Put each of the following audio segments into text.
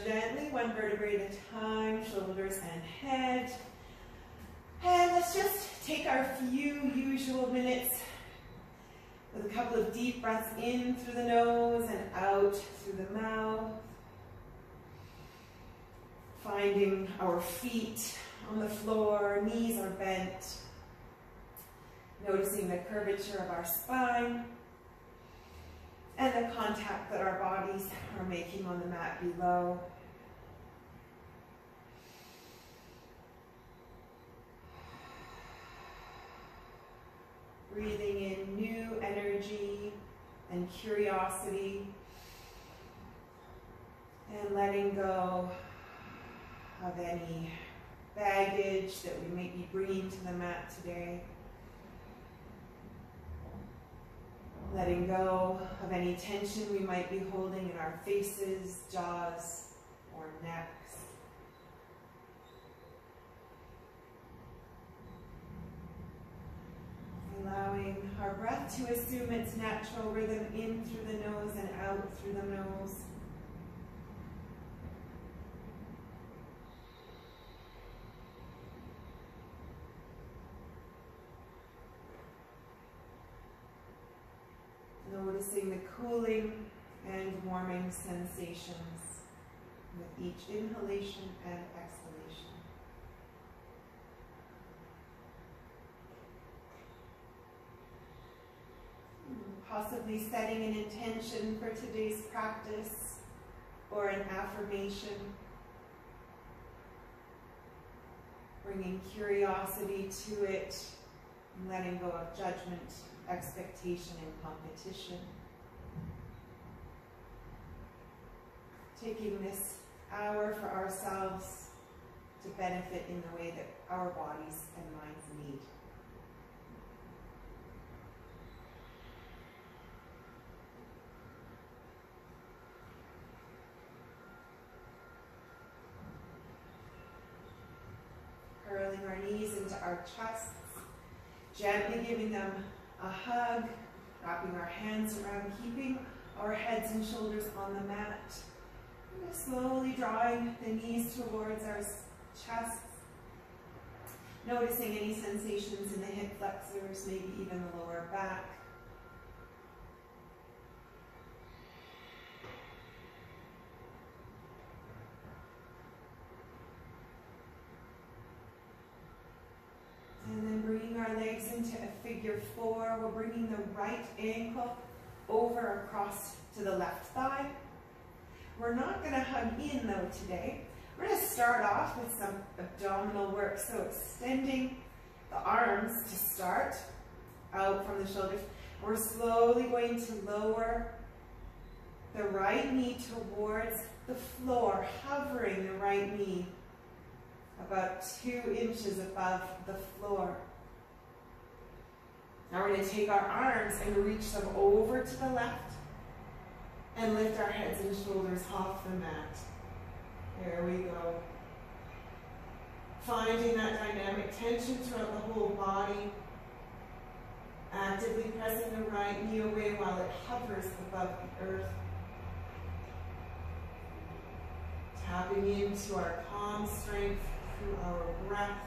gently, one vertebrae at a time, shoulders and head. And let's just take our few usual minutes with a couple of deep breaths in through the nose and out through the mouth. Finding our feet on the floor, knees are bent. Noticing the curvature of our spine and the contact that our bodies are making on the mat below. Breathing in new energy and curiosity, and letting go of any baggage that we may be bringing to the mat today. Letting go of any tension we might be holding in our faces, jaws, or necks. Allowing our breath to assume its natural rhythm in through the nose and out through the nose. Noticing the cooling and warming sensations with each inhalation and exhalation. Possibly setting an intention for today's practice or an affirmation. Bringing curiosity to it and letting go of judgment, expectation, and competition. Taking this hour for ourselves to benefit in the way that our bodies and minds need. Curling our knees into our chests, gently giving them a hug, wrapping our hands around, keeping our heads and shoulders on the mat. And slowly drawing the knees towards our chests, noticing any sensations in the hip flexors, maybe even the lower back. And then bringing our legs into a figure four. We're bringing the right ankle over across to the left thigh. We're not going to hug in though today. We're going to start off with some abdominal work. So extending the arms to start out from the shoulders. We're slowly going to lower the right knee towards the floor, hovering the right knee about 2 inches above the floor. Now we're going to take our arms and reach them over to the left and lift our heads and shoulders off the mat. There we go. Finding that dynamic tension throughout the whole body. Actively pressing the right knee away while it hovers above the earth. Tapping into our calm strength through our breath.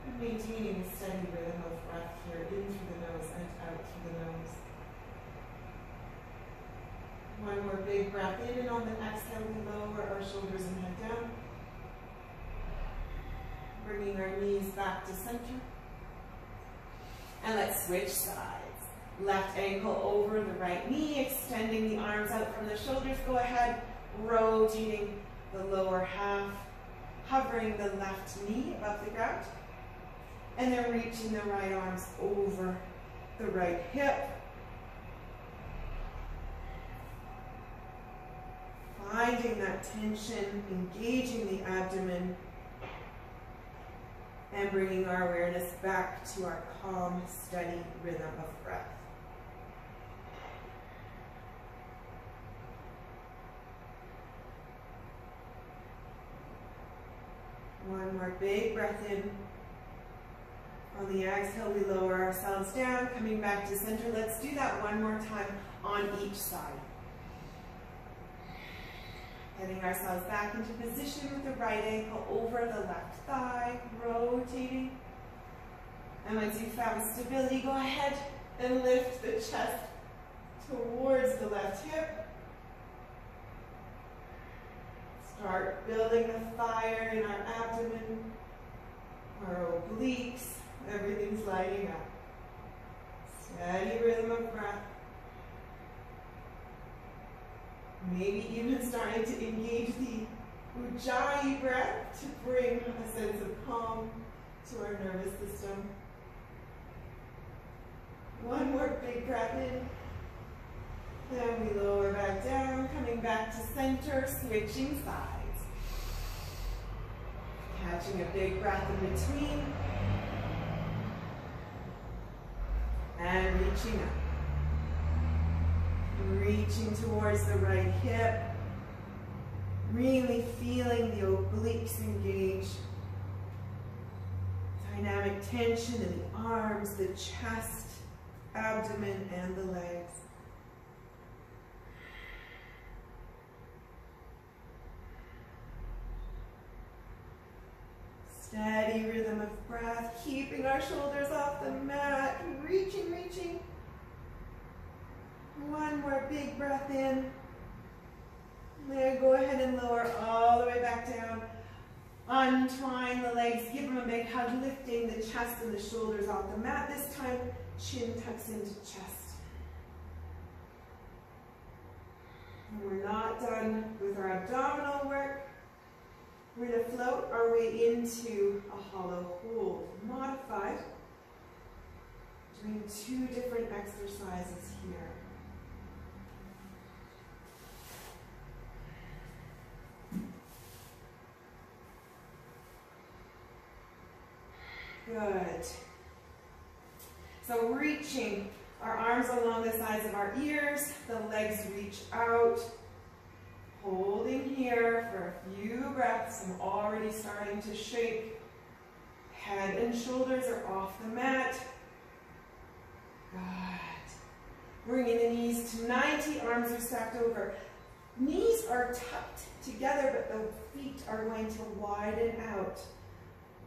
And maintaining a steady rhythm of breath here in through the nose and out through the nose. One more big breath in, and on the exhale we lower our shoulders and head down. Bringing our knees back to center. And let's switch sides. Left ankle over the right knee, extending the arms out from the shoulders. Go ahead, rotating the lower half, hovering the left knee above the ground. And then reaching the right arms over the right hip. Finding that tension, engaging the abdomen, and bringing our awareness back to our calm, steady rhythm of breath. One more big breath in. On the exhale, we lower ourselves down, coming back to center. Let's do that one more time on each side. Getting ourselves back into position with the right ankle over the left thigh, rotating. And once you've found stability, go ahead and lift the chest towards the left hip. Start building the fire in our abdomen, our obliques, everything's lighting up. Steady rhythm of breath. Maybe even starting to engage the Ujjayi breath to bring a sense of calm to our nervous system. One more big breath in. Then we lower back down, coming back to center, switching sides. Catching a big breath in between. And reaching up. Reaching towards the right hip. Really feeling the obliques engage. Dynamic tension in the arms, the chest, abdomen, and the legs. Steady rhythm of breath, keeping our shoulders off the mat, reaching, reaching. One more big breath in. Then go ahead and lower all the way back down. Untwine the legs, give them a big hug, lifting the chest and the shoulders off the mat. This time, chin tucks into chest. And we're not done with our abdominal work. We're going to float our way into a hollow hold. Modified. Doing two different exercises here. Good. So reaching our arms along the sides of our ears, the legs reach out. Holding here for a few breaths. I'm already starting to shake. Head and shoulders are off the mat. Good. Bringing the knees to 90, arms are stacked over. Knees are tucked together, but the feet are going to widen out.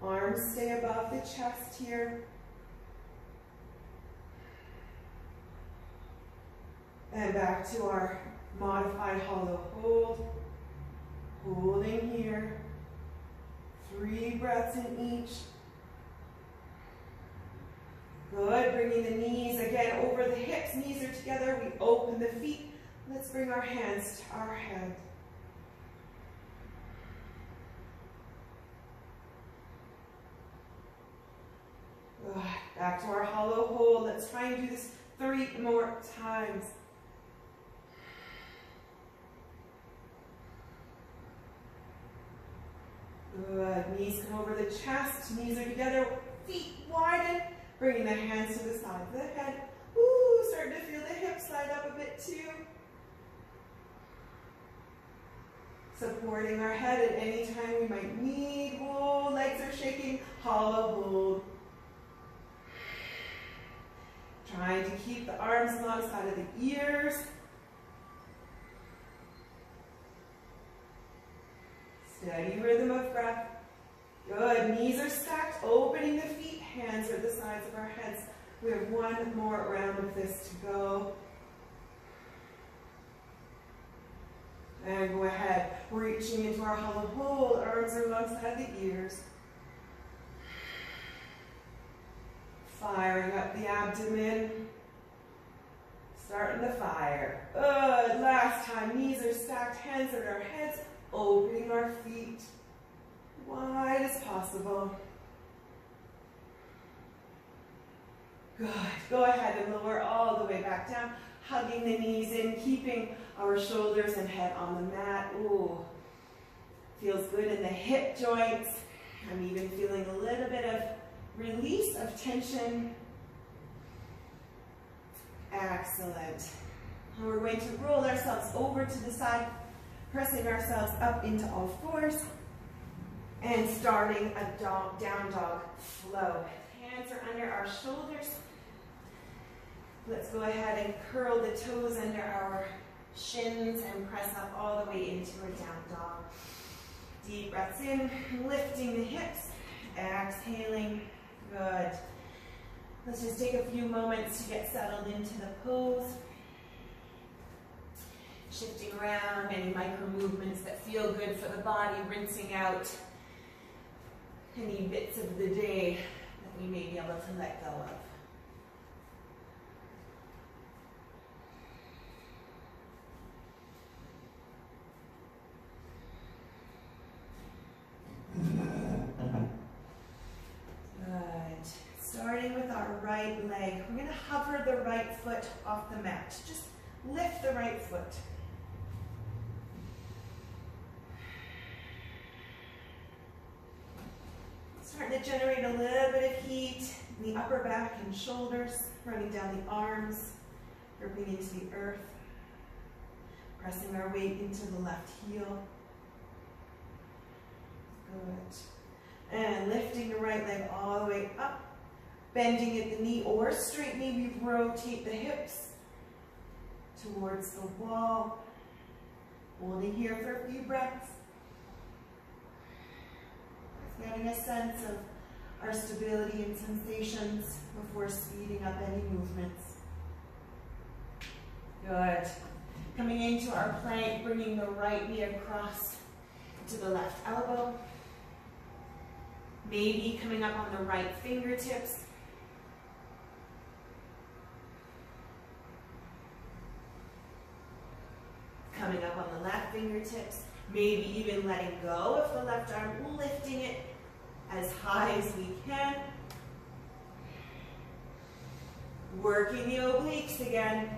Arms stay above the chest here. And back to our modified hollow hold. Holding here. 3 breaths in each. Good. Bringing the knees again over the hips. Knees are together. We open the feet. Let's bring our hands to our head. Good. Back to our hollow hold. Let's try and do this 3 more times. Good. Knees come over the chest. Knees are together. Feet widen. Bringing the hands to the side of the head. Ooh, starting to feel the hips slide up a bit too. Supporting our head at any time we might need. Whoa, legs are shaking. Hollow hold. Trying to keep the arms alongside of the ears. Steady rhythm of breath. Good. Knees are stacked, opening the feet. Hands are at the sides of our heads. We have 1 more round of this to go. And go ahead, reaching into our hollow hold. Arms are alongside the ears. Firing up the abdomen. Starting the fire. Good. Last time. Knees are stacked, hands at our heads. Opening our feet wide as possible. Good. Go ahead and lower all the way back down, hugging the knees in, keeping our shoulders and head on the mat. Ooh, feels good in the hip joints. I'm even feeling a little bit of release of tension. Excellent. And we're going to roll ourselves over to the side, pressing ourselves up into all fours, and starting a down dog flow. Hands are under our shoulders. Let's go ahead and curl the toes under our shins and press up all the way into a down dog. Deep breaths in, lifting the hips, exhaling. Good. Let's just take a few moments to get settled into the pose. Shifting around, any micro movements that feel good for the body, rinsing out any bits of the day that we may be able to let go of. Good. Starting with our right leg, we're going to hover the right foot off the mat. Just lift the right foot. Starting to generate a little bit of heat in the upper back and shoulders, running down the arms, gripping into the earth, pressing our weight into the left heel. Good. And lifting the right leg all the way up, bending at the knee or straight knee. We rotate the hips towards the wall. Holding here for a few breaths. Getting a sense of our stability and sensations before speeding up any movements. Good. Coming into our plank, bringing the right knee across to the left elbow. Maybe coming up on the right fingertips. Coming up on the left fingertips. Maybe even letting go of the left arm, lifting it as high as we can. Working the obliques again,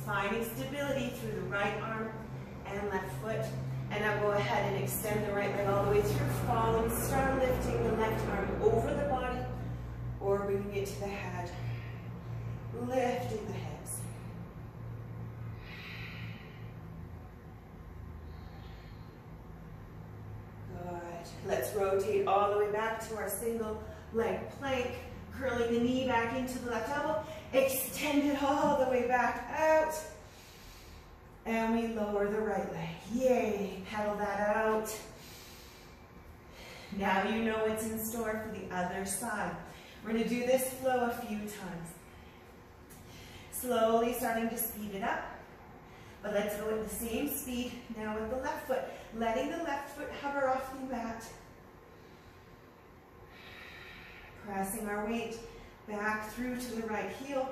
finding stability through the right arm and left foot. And now go ahead and extend the right leg all the way through, falling star, lifting the left arm over the body or bringing it to the head. Lifting the hips. Good. Let's rotate all the way back to our single leg plank, curling the knee back into the left elbow. Extend it all the way back out. And we lower the right leg. Yay, pedal that out. Now you know what's in store for the other side. We're going to do this flow a few times. Slowly starting to speed it up. But let's go at the same speed now with the left foot. Letting the left foot hover off the mat. Pressing our weight back through to the right heel.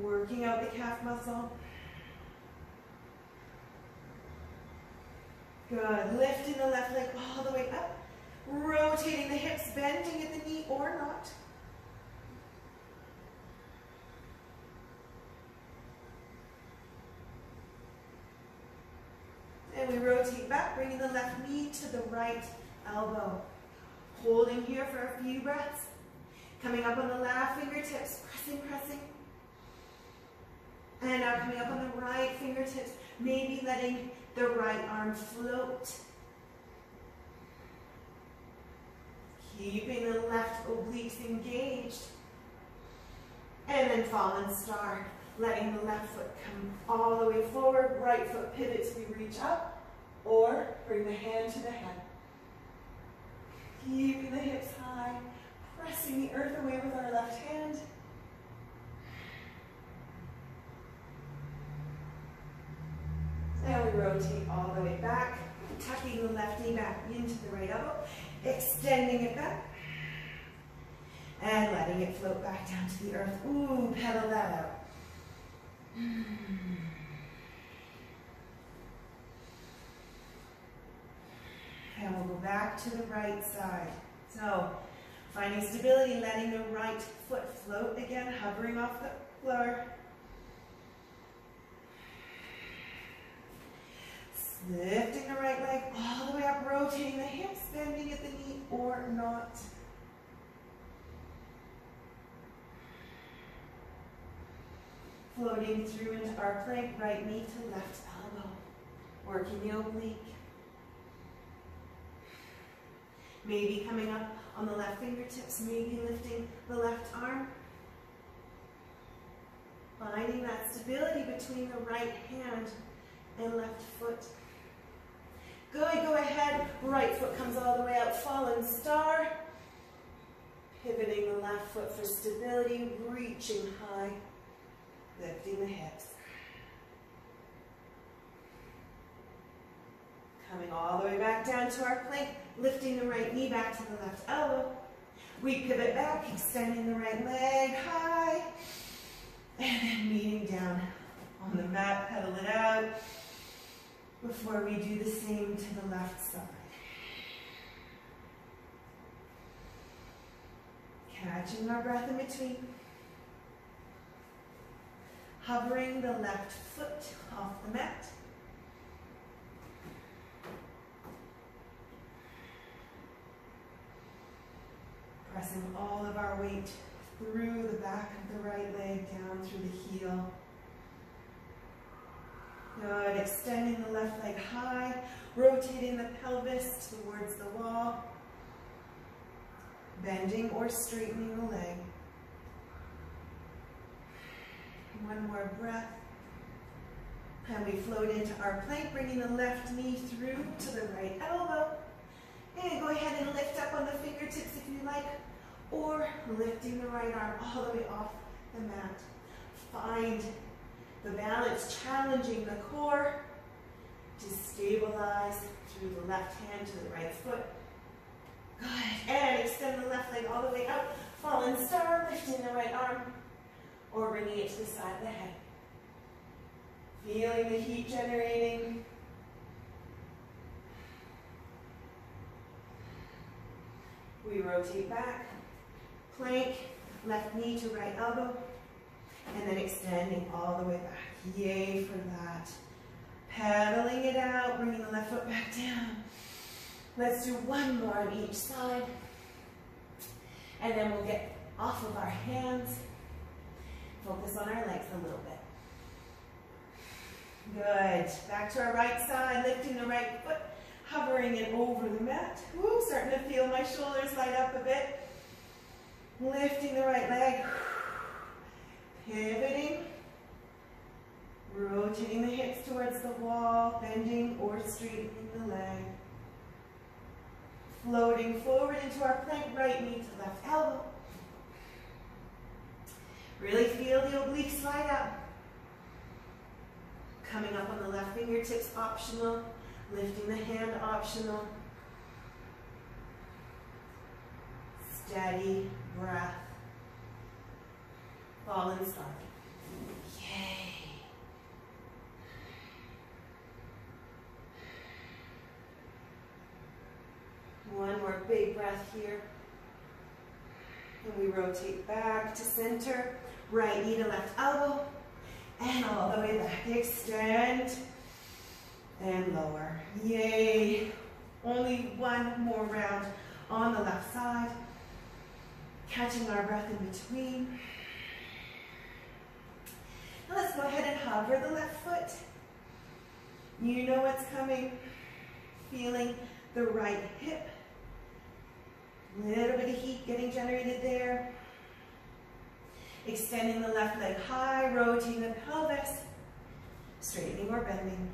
Working out the calf muscle. Good. Lifting the left leg all the way up. Rotating the hips, bending at the knee or not. And we rotate back, bringing the left knee to the right elbow. Holding here for a few breaths. Coming up on the left fingertips, pressing, pressing. And now coming up on the right fingertips, maybe letting the right arm float. Keeping the left obliques engaged. And then fallen star. Letting the left foot come all the way forward. Right foot pivots, we reach up. Or bring the hand to the head. Keeping the hips high. Pressing the earth away with our left hand. And we rotate all the way back, tucking the left knee back into the right elbow, extending it back, and letting it float back down to the earth. Ooh, pedal that out. And we'll go back to the right side. So, finding stability, letting the right foot float again, hovering off the floor. Lifting the right leg all the way up, rotating the hips, bending at the knee or not. Floating through into our plank, right knee to left elbow. Working the oblique. Maybe coming up on the left fingertips, maybe lifting the left arm. Finding that stability. stability between the right hand and left foot. Good, go ahead. Right foot comes all the way out, fallen star. Pivoting the left foot for stability, reaching high, lifting the hips. Coming all the way back down to our plank, lifting the right knee back to the left elbow. We pivot back, extending the right leg high, and then meeting down on the mat, pedal it out, before we do the same to the left side. Catching our breath in between. Hovering the left foot off the mat. Pressing all of our weight through the back of the right leg, down through the heel. Good, extending the left leg high, rotating the pelvis towards the wall, bending or straightening the leg. One more breath. And we float into our plank, bringing the left knee through to the right elbow. And go ahead and lift up on the fingertips if you like, or lifting the right arm all the way off the mat. Find the balance, challenging the core to stabilize through the left hand to the right foot. Good, and extend the left leg all the way out. Fallen star, lifting the right arm, or bringing it to the side of the head. Feeling the heat generating. We rotate back, plank, left knee to right elbow, and then extending all the way back. Yay for that. Pedaling it out, bringing the left foot back down. Let's do one more on each side. And then we'll get off of our hands. Focus on our legs a little bit. Good. Back to our right side, lifting the right foot, hovering it over the mat. Woo, starting to feel my shoulders light up a bit. Lifting the right leg. Pivoting. Rotating the hips towards the wall, bending or straightening the leg. Floating forward into our plank, right knee to left elbow. Really feel the obliques light up. Coming up on the left fingertips, optional. Lifting the hand, optional. Steady breath. Fallen star. Yay. One more big breath here. And we rotate back to center. Right knee to left elbow. And all the way back. Extend. And lower. Yay. Only one more round on the left side. Catching our breath in between. Now let's go ahead and hover the left foot. You know what's coming. Feeling the right hip. Little bit of heat getting generated there. Extending the left leg high, rotating the pelvis, straightening or bending.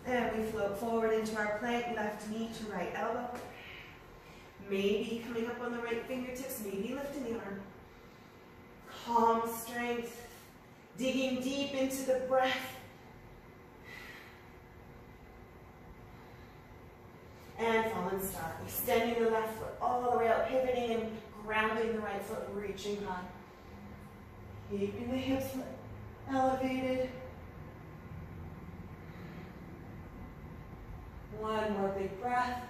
And we float forward into our plank, left knee to right elbow. Maybe coming up on the right fingertips, maybe lifting the arm. Calm strength, digging deep into the breath. And fallen star, extending the left foot all the way out, pivoting and grounding the right foot, reaching high. Keeping the hips elevated. One more big breath.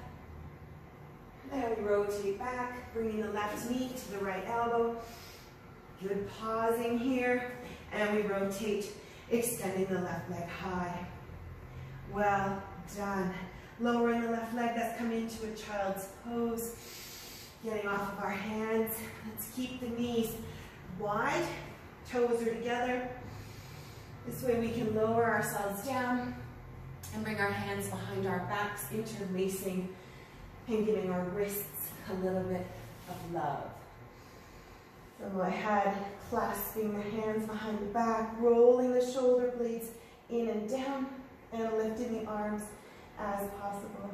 Then we rotate back, bringing the left knee to the right elbow. Good pausing here. And we rotate, extending the left leg high. Well done. Lowering the left leg, that's coming into a child's pose. Getting off of our hands. Let's keep the knees wide. Toes are together. This way we can lower ourselves down and bring our hands behind our backs, interlacing and giving our wrists a little bit of love. So go ahead, clasping the hands behind the back, rolling the shoulder blades in and down, and lifting the arms as possible.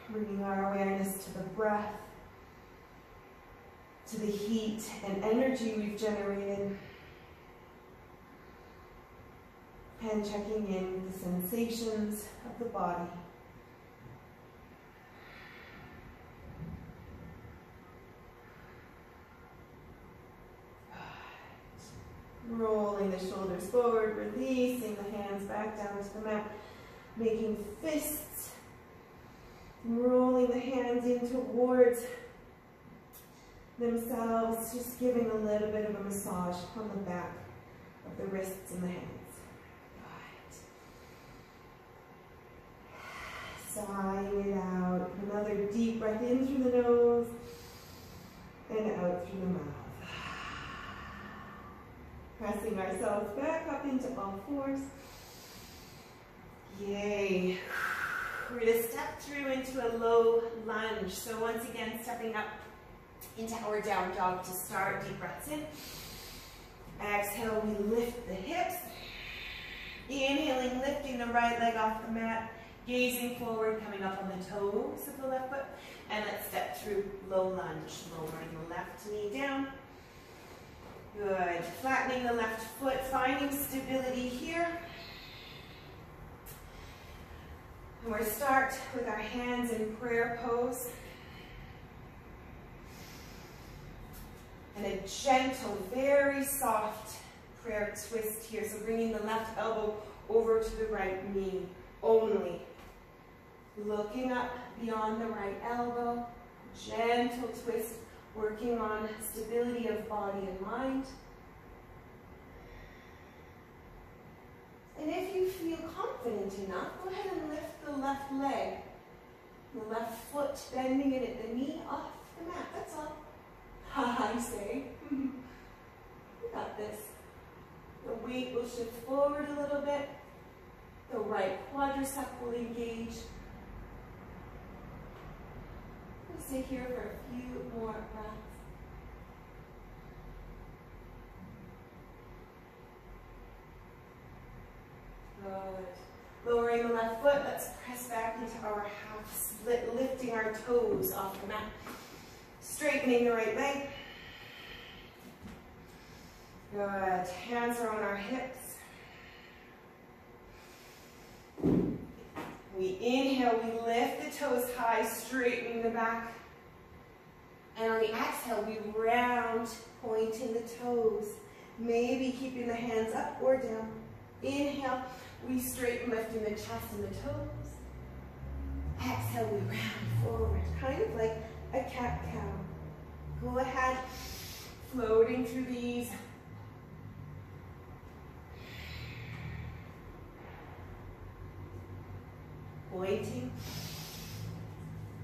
Bringing our awareness to the breath, to the heat and energy we've generated, and checking in with the sensations of the body. Rolling the shoulders forward, releasing the hands back down to the mat, making fists, rolling the hands in towards themselves, just giving a little bit of a massage on the back of the wrists and the hands. Sighing it out. Another deep breath in through the nose and out through the mouth. Pressing ourselves back up into all fours. Yay. We're going to step through into a low lunge. So once again, stepping up into our down dog to start. Deep breaths in. Exhale, we lift the hips. Inhaling, lifting the right leg off the mat. Gazing forward, coming up on the toes of the left foot. And let's step through low lunge. Lowering the left knee down. Good. Flattening the left foot, finding stability here. And we'll start with our hands in prayer pose. And a gentle, very soft prayer twist here. So bringing the left elbow over to the right knee only. Looking up beyond the right elbow. Gentle twist. Working on stability of body and mind. And if you feel confident enough, go ahead and lift the left leg. The left foot bending it at the knee off the mat. That's all. I say. You got this. The weight will shift forward a little bit. The right quadricep will engage. We'll stay here for a few more breaths. Good. Lowering the left foot, let's press back into our half split, lifting our toes off the mat. Straightening the right leg. Good. Hands are on our hips. We inhale, we lift the toes high, straightening the back. And on the exhale, we round, pointing the toes. Maybe keeping the hands up or down. Inhale, we straighten, lifting the chest and the toes. Exhale, we round forward, kind of like a cat-cow. Go ahead, floating through these. Pointing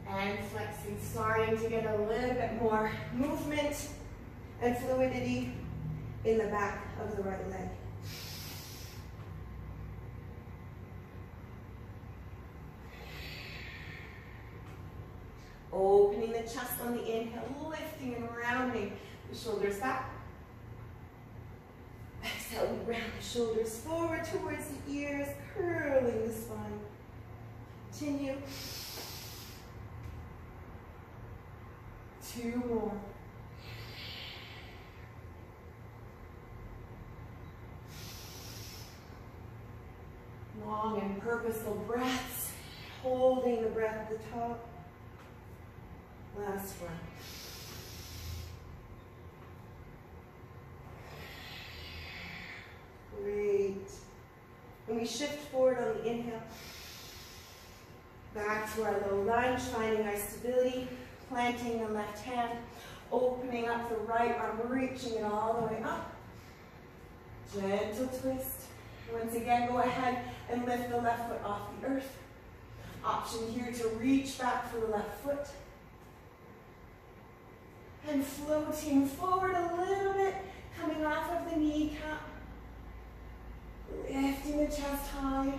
and flexing, starting to get a little bit more movement and fluidity in the back of the right leg. Opening the chest on the inhale, lifting and rounding the shoulders back. Exhale, we round the shoulders forward towards the ears, curling the spine. Continue. 2 more. Long and purposeful breaths, holding the breath at the top. Last one. Great. When we shift forward on the inhale, back to our low lunge, finding our stability, planting the left hand, opening up the right arm, reaching it all the way up. Gentle twist. Once again, go ahead and lift the left foot off the earth. Option here to reach back for the left foot. And floating forward a little bit, coming off of the kneecap. Lifting the chest high.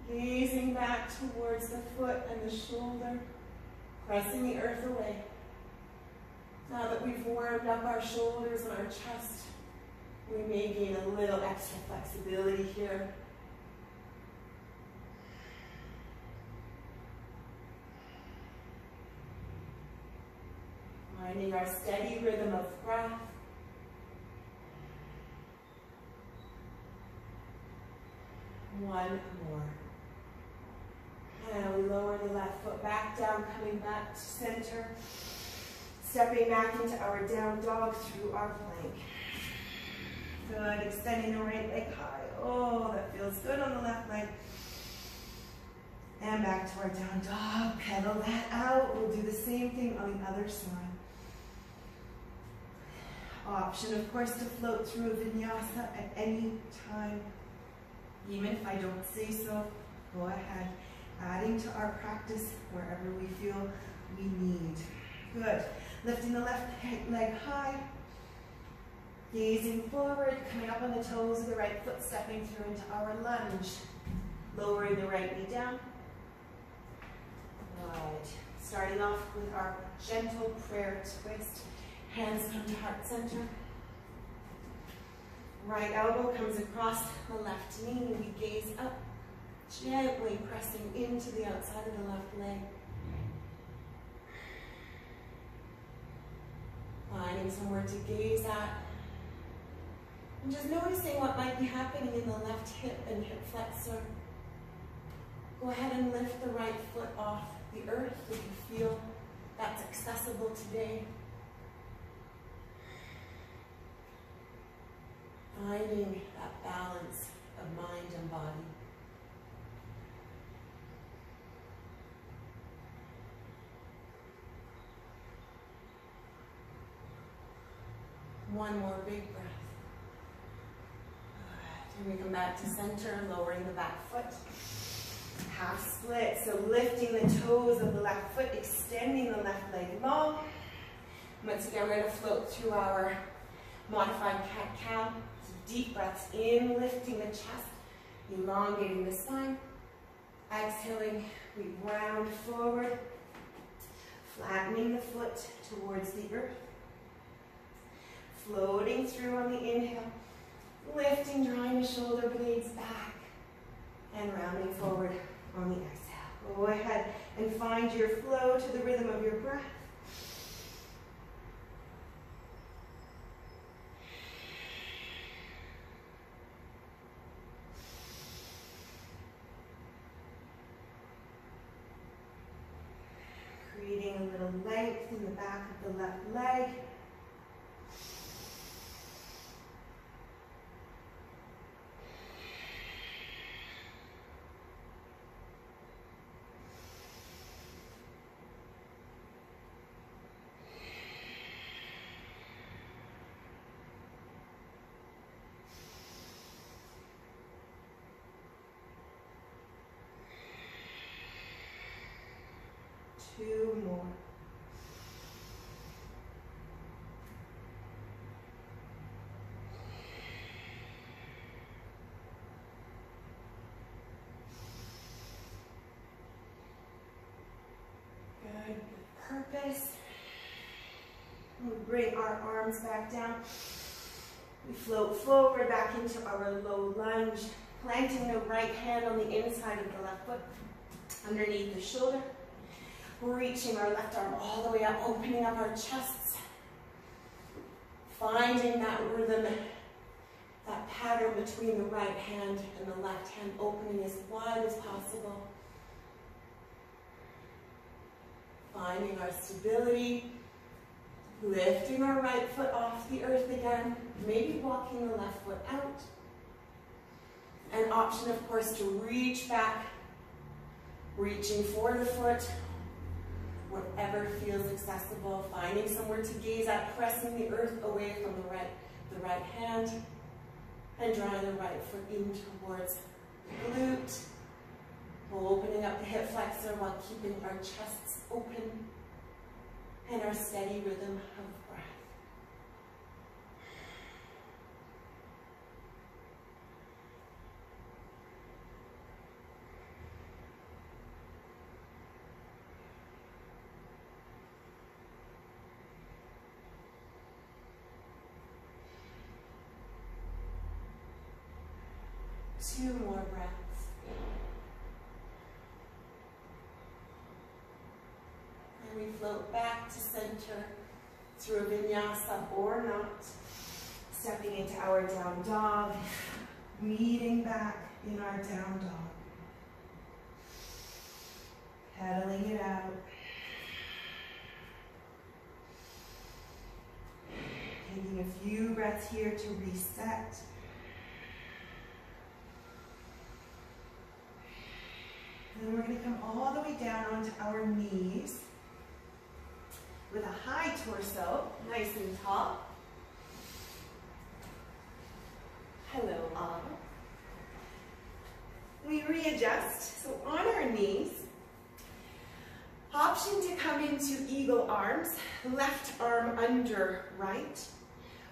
Gazing back towards the foot and the shoulder, pressing the earth away. Now that we've warmed up our shoulders and our chest, we may gain a little extra flexibility here. Finding our steady rhythm of breath. One more. And we lower the left foot back down, coming back to center. Stepping back into our down dog through our plank. Good, extending the right leg high. Oh, that feels good on the left leg. And back to our down dog. Pedal that out. We'll do the same thing on the other side. Option, of course, to float through a vinyasa at any time. Even if I don't say so, go ahead. Adding to our practice wherever we feel we need. Good. Lifting the left leg high. Gazing forward, coming up on the toes of the right foot, stepping through into our lunge. Lowering the right knee down. Right. Starting off with our gentle prayer twist. Hands come to heart center. Right elbow comes across the left knee. We gaze up, gently pressing into the outside of the left leg. Finding somewhere to gaze at. And just noticing what might be happening in the left hip and hip flexor. Go ahead and lift the right foot off the earth if you feel that's accessible today. Finding that balance of mind and body. One more big breath. Good. And we come back to center, lowering the back foot. Half split, so lifting the toes of the left foot, extending the left leg long. Once again, we're going to float through our modified cat-cow. So deep breaths in, lifting the chest, elongating the spine. Exhaling, we round forward, flattening the foot towards the earth. Floating through on the inhale, lifting, drawing the shoulder blades back, and rounding forward on the exhale. Go ahead and find your flow to the rhythm of your breath. Creating a little length in the back of the left leg. Two more. Good. Purpose. We bring our arms back down. We float forward back into our low lunge, planting the right hand on the inside of the left foot, underneath the shoulder. Reaching our left arm all the way up, opening up our chests. Finding that rhythm, that pattern between the right hand and the left hand, opening as wide as possible. Finding our stability, lifting our right foot off the earth again, maybe walking the left foot out. An option, of course, to reach back, reaching for the foot, whatever feels accessible, finding somewhere to gaze at, pressing the earth away from the right hand, and drawing the right foot in towards the glute, opening up the hip flexor while keeping our chests open, and our steady rhythm of breath. 2 more breaths. And we float back to center through a vinyasa or not. Stepping into our down dog, meeting back in our down dog. Pedaling it out. Taking a few breaths here to reset. And then we're going to come all the way down onto our knees with a high torso, nice and tall. Hello, all. We readjust, so on our knees, option to come into eagle arms, left arm under right,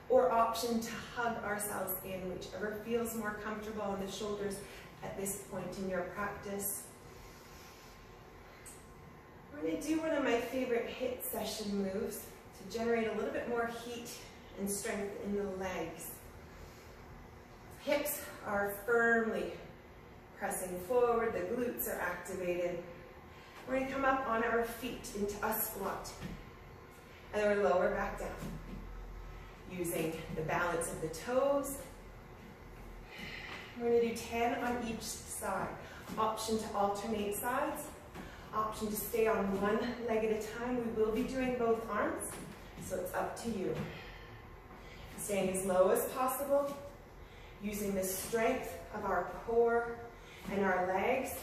or option to hug ourselves in, whichever feels more comfortable in the shoulders at this point in your practice. We're going to do one of my favorite HIIT session moves to generate a little bit more heat and strength in the legs. Hips are firmly pressing forward, the glutes are activated. We're going to come up on our feet into a squat. And then we're lower back down. Using the balance of the toes. We're going to do 10 on each side. Option to alternate sides. Option to stay on one leg at a time. We will be doing both arms, so it's up to you. Staying as low as possible. Using the strength of our core and our legs.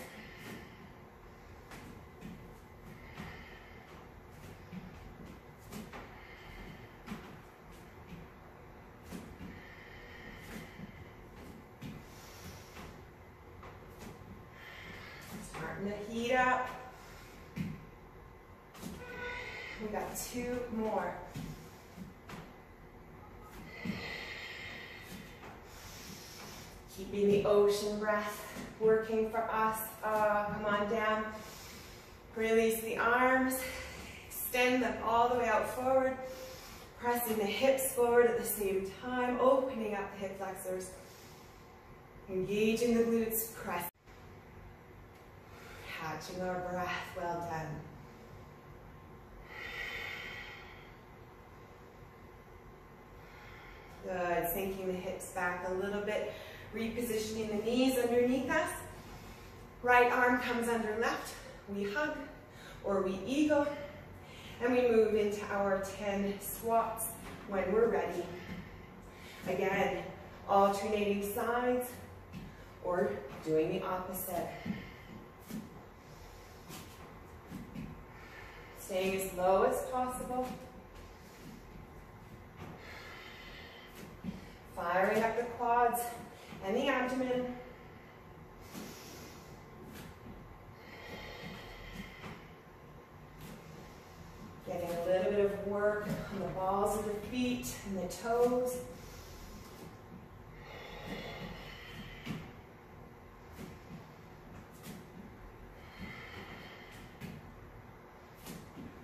Starting to heat up. We got 2 more. Keeping the ocean breath working for us. Come on down. Release the arms. Extend them all the way out forward. Pressing the hips forward at the same time. Opening up the hip flexors. Engaging the glutes. Press. Catching our breath. Well done. Good. Sinking the hips back a little bit. Repositioning the knees underneath us. Right arm comes under left. We hug or we eagle. And we move into our 10 squats when we're ready. Again, alternating sides or doing the opposite. Staying as low as possible. Firing up the quads and the abdomen. Getting a little bit of work on the balls of the feet and the toes.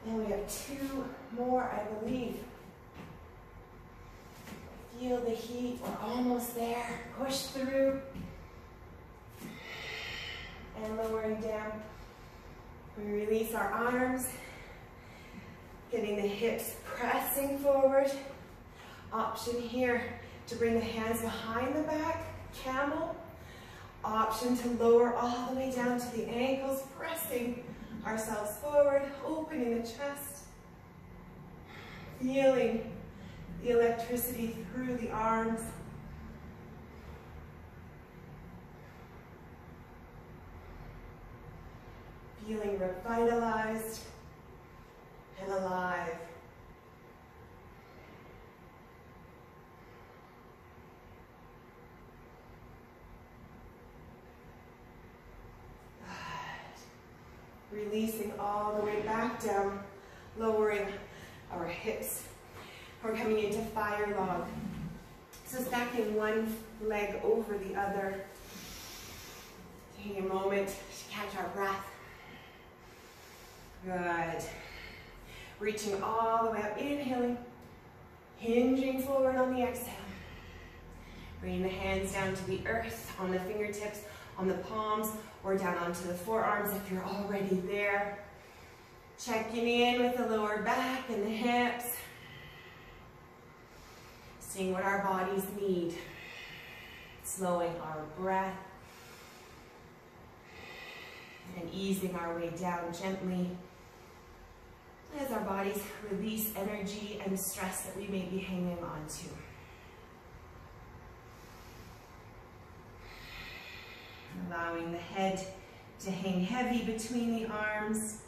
And we have 2 more, I believe. Feel the heat, we're almost there. Push through. And lowering down. We release our arms. Getting the hips pressing forward. Option here to bring the hands behind the back, camel. Option to lower all the way down to the ankles, pressing ourselves forward, opening the chest. Feeling the electricity through the arms. Feeling revitalized and alive. Good. Releasing all the way back down, lowering our hips. We're coming into fire log. So stacking one leg over the other. Taking a moment to catch our breath. Good. Reaching all the way up, inhaling, hinging forward on the exhale. Bringing the hands down to the earth, on the fingertips, on the palms, or down onto the forearms if you're already there. Checking in with the lower back and the hips. Seeing what our bodies need. Slowing our breath. And easing our way down gently as our bodies release energy and stress that we may be hanging on to. Allowing the head to hang heavy between the arms.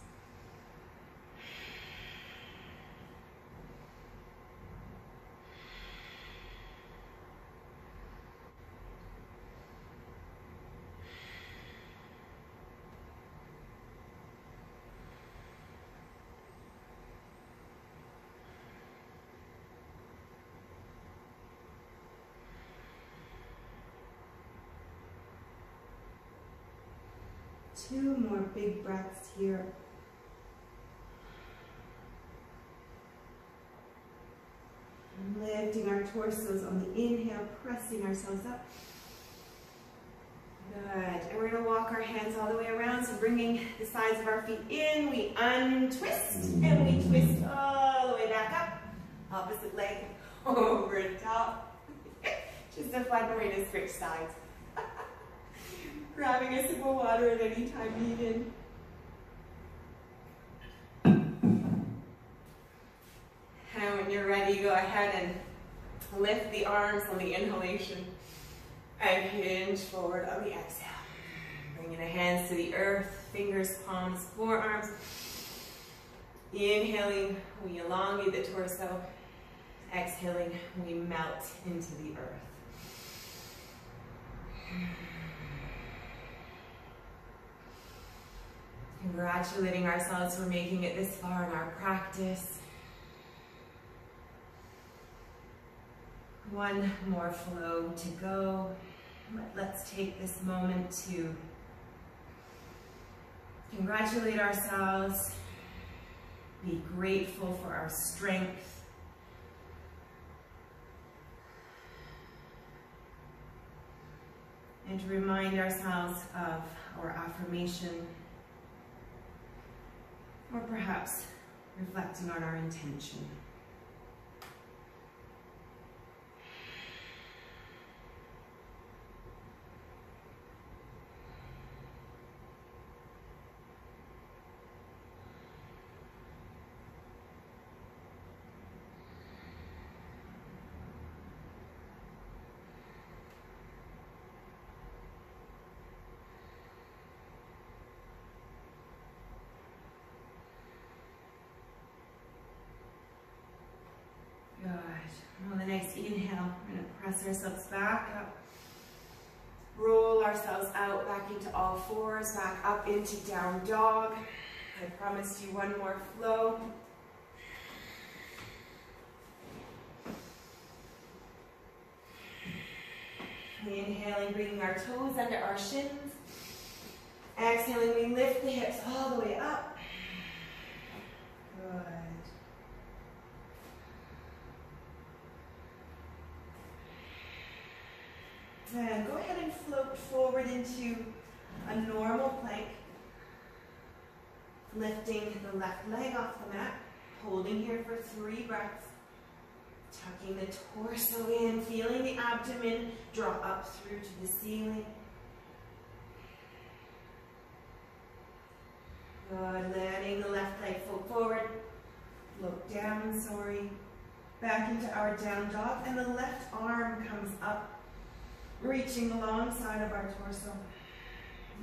Two more big breaths here. Lifting our torsos on the inhale, pressing ourselves up. Good. And we're going to walk our hands all the way around. So bringing the sides of our feet in, we untwist and we twist all the way back up. Opposite leg over the top. Just a fun way to switch sides. Grabbing a sip of water at any time needed. And when you're ready, go ahead and lift the arms on the inhalation and hinge forward on the exhale. Bringing the hands to the earth, fingers, palms, forearms. Inhaling, we elongate the torso. Exhaling, we melt into the earth. Congratulating ourselves for making it this far in our practice. One more flow to go. Let's take this moment to congratulate ourselves, be grateful for our strength, and to remind ourselves of our affirmation, or perhaps reflecting on our intention. Good. On the next inhale, we're going to press ourselves back up. Roll ourselves out, back into all fours, back up into down dog. I promised you one more flow. Inhaling, bringing our toes under our shins. Exhaling, we lift the hips all the way up. Good. And go ahead and float forward into a normal plank. Lifting the left leg off the mat. Holding here for 3 breaths. Tucking the torso in, feeling the abdomen draw up through to the ceiling. Good, letting the left leg float forward. Look down, back into our down dog, and the left arm comes up, reaching alongside of our torso.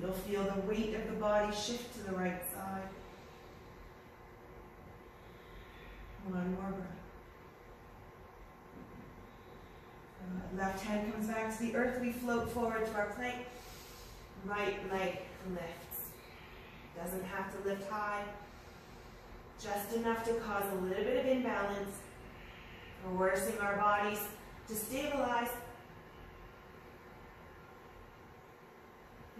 You'll feel the weight of the body shift to the right side. One more breath. Left hand comes back to the earth. We float forward to our plank. Right leg lifts. Doesn't have to lift high. Just enough to cause a little bit of imbalance. Forcing our bodies to stabilize.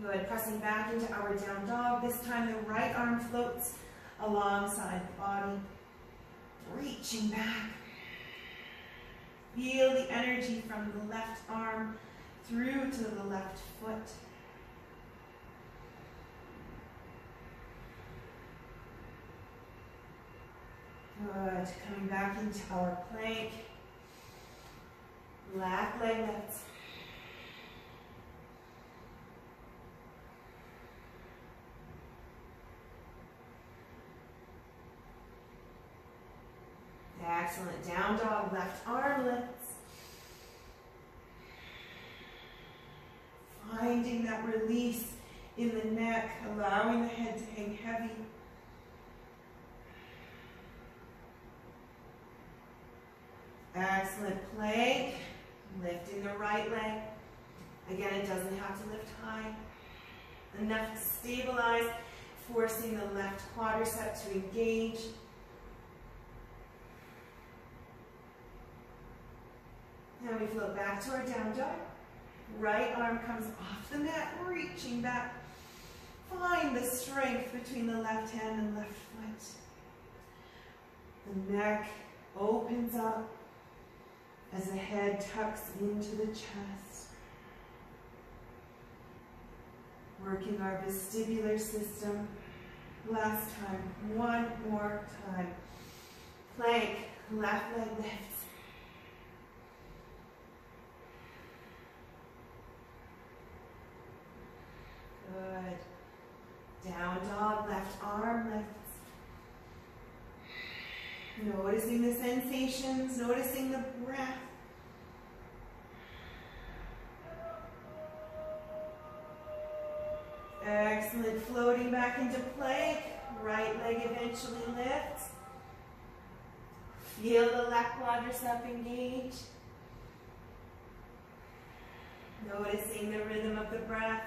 Good. Pressing back into our down dog. This time the right arm floats alongside the body. Reaching back. Feel the energy from the left arm through to the left foot. Good. Coming back into our plank. Black leg lifts. Excellent. Down dog, left arm lifts. Finding that release in the neck, allowing the head to hang heavy. Excellent. Plank. Lifting the right leg. Again, it doesn't have to lift high. Enough to stabilize, forcing the left quadricep to engage. Now we float back to our down dog. Right arm comes off the mat, reaching back. Find the strength between the left hand and left foot. The neck opens up as the head tucks into the chest. Working our vestibular system. Last time, one more time. Plank, left leg lifts. Good. Down dog, left arm lifts. Noticing the sensations, noticing the breath. Excellent. Floating back into plank. Right leg eventually lifts. Feel the left quadricep engage. Noticing the rhythm of the breath.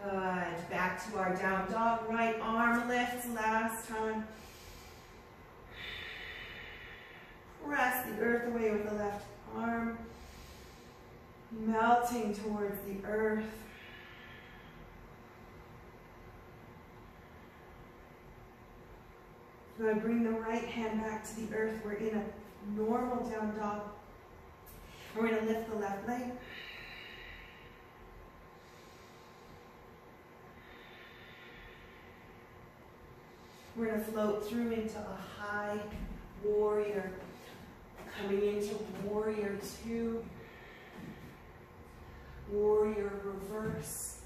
Good. Back to our down dog. Right arm lifts. Last time. Press the earth away with the left arm. Melting towards the earth. Good. Bring the right hand back to the earth. We're in a normal down dog. We're going to lift the left leg. We're going to float through into a high warrior. Coming into warrior 2. Warrior reverse.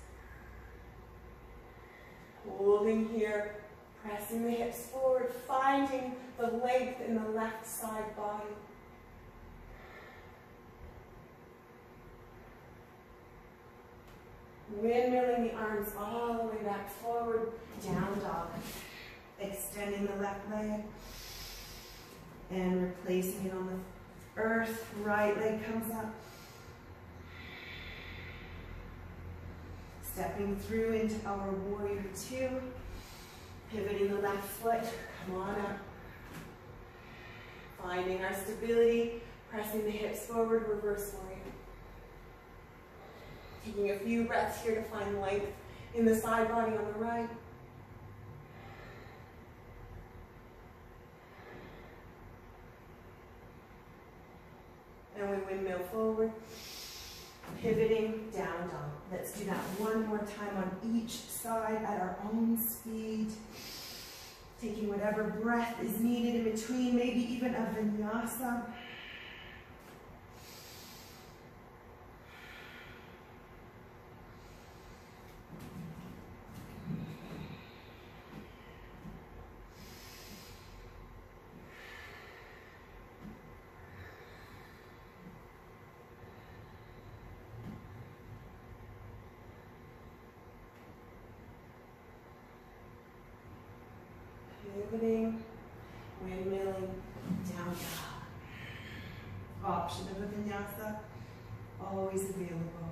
Holding here, pressing the hips forward, finding the length in the left side body. Windmilling the arms all the way back forward, down dog. Extending the left leg and replacing it on the earth. Right leg comes up. Stepping through into our warrior 2. Pivoting the left foot. Come on up. Finding our stability. Pressing the hips forward. Reverse warrior. Taking a few breaths here to find length in the side body on the right. And we windmill forward. Pivoting, down dog. Let's do that one more time on each side at our own speed. Taking whatever breath is needed in between, maybe even a vinyasa. Pivoting, windmilling, down dog. Option of a vinyasa, always available.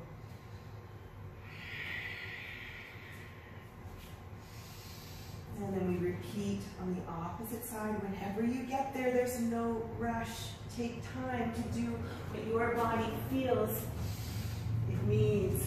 And then we repeat on the opposite side. Whenever you get there, there's no rush. Take time to do what your body feels it needs.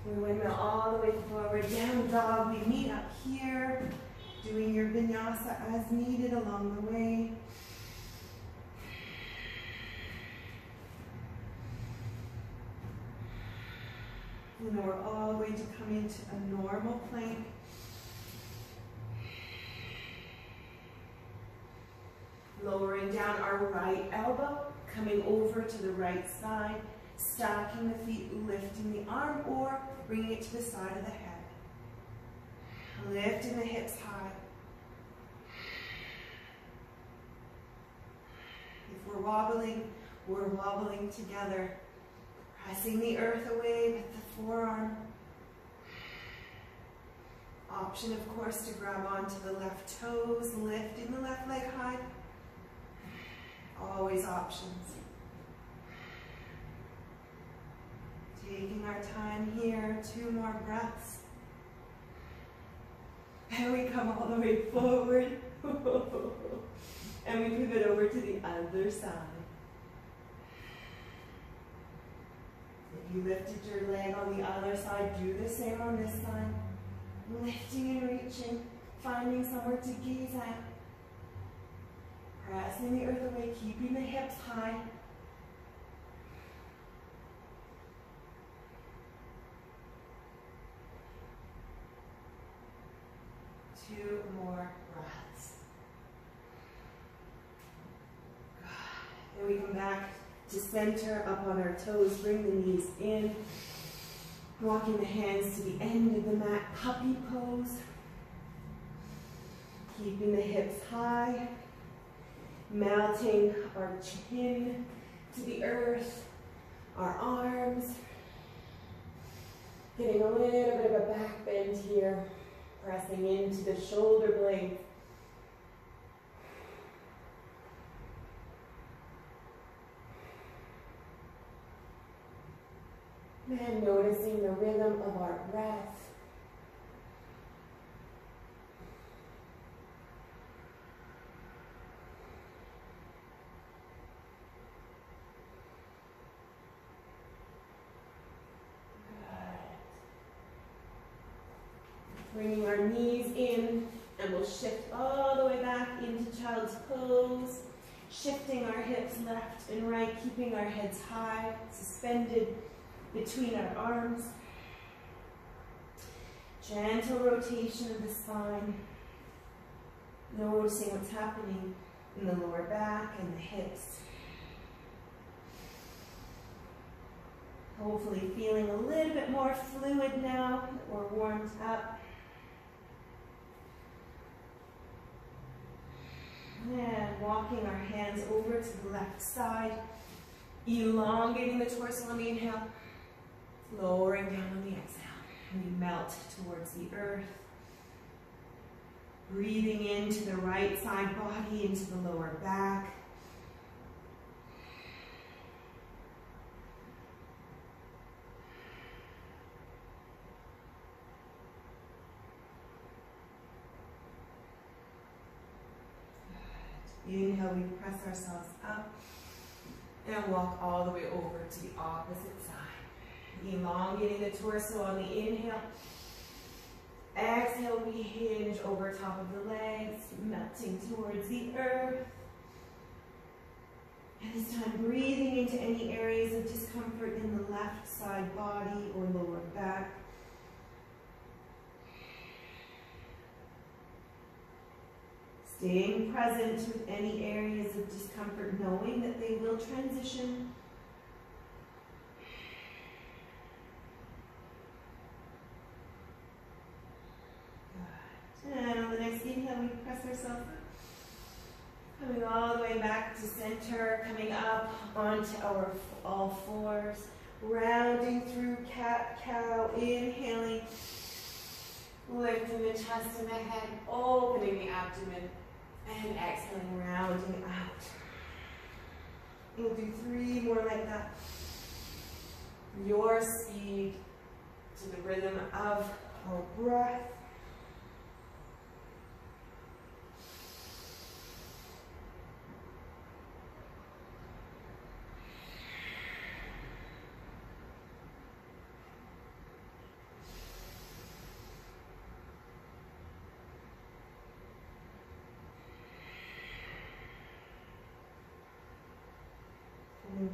We windmill all the way forward, down dog. We meet up here, doing your vinyasa as needed along the way. And then we're all going to come into a normal plank. Lowering down our right elbow, coming over to the right side, stacking the feet, lifting the arm, or bringing it to the side of the head. Lifting the hips high. If we're wobbling together. Pressing the earth away with the forearm. Option, of course, to grab onto the left toes, lifting the left leg high. Always options. Taking our time here, 2 more breaths. And we come all the way forward. And we pivot over to the other side. If you lifted your leg on the other side, do the same on this side. Lifting and reaching, finding somewhere to gaze at. Pressing the earth away, keeping the hips high. Two more breaths. And we come back to center, up on our toes, bring the knees in. Walking the hands to the end of the mat, puppy pose. Keeping the hips high. Melting our chin to the earth, our arms. Getting a little bit of a back bend here. Pressing into the shoulder blades. And noticing the rhythm of our breath. Bringing our knees in, and we'll shift all the way back into child's pose. Shifting our hips left and right, keeping our heads high, suspended between our arms. Gentle rotation of the spine. Noticing what's happening in the lower back and the hips. Hopefully feeling a little bit more fluid now that we're warmed up. And walking our hands over to the left side, elongating the torso on the inhale, lowering down on the exhale. And we melt towards the earth. Breathing into the right side body, into the lower back. Inhale, we press ourselves up and walk all the way over to the opposite side. Elongating the torso on the inhale. Exhale, we hinge over top of the legs, melting towards the earth. And this time, breathing into any areas of discomfort in the left side body or lower back. Staying present with any areas of discomfort, knowing that they will transition. Good. And on the next inhale, we press ourselves up. Coming all the way back to center, coming up onto our all fours. Rounding through cat-cow, inhaling. Lifting the chest and the head, opening the abdomen. And exhaling, rounding out. We'll do 3 more like that. Your speed to the rhythm of our breath.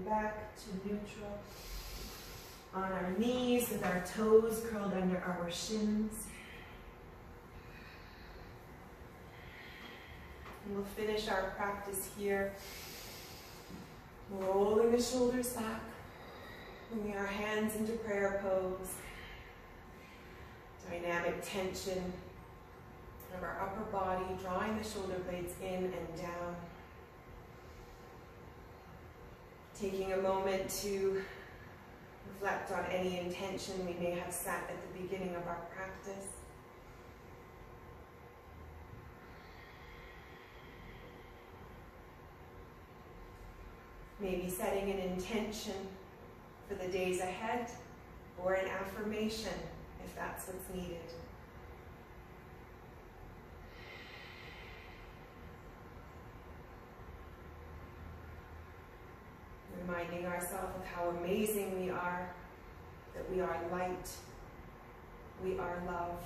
Coming back to neutral. On our knees with our toes curled under our shins. And we'll finish our practice here. Rolling the shoulders back. Bringing our hands into prayer pose. Dynamic tension of our upper body, drawing the shoulder blades in and down. Taking a moment to reflect on any intention we may have set at the beginning of our practice. Maybe setting an intention for the days ahead, or an affirmation if that's what's needed. Reminding ourselves of how amazing we are, that we are light, we are love.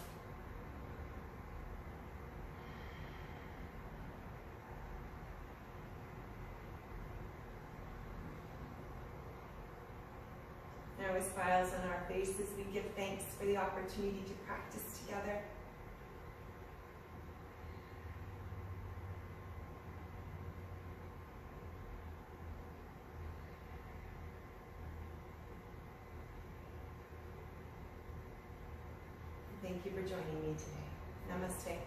Now, with smiles on our faces, we give thanks for the opportunity to practice together. Thank you for joining me today. Namaste.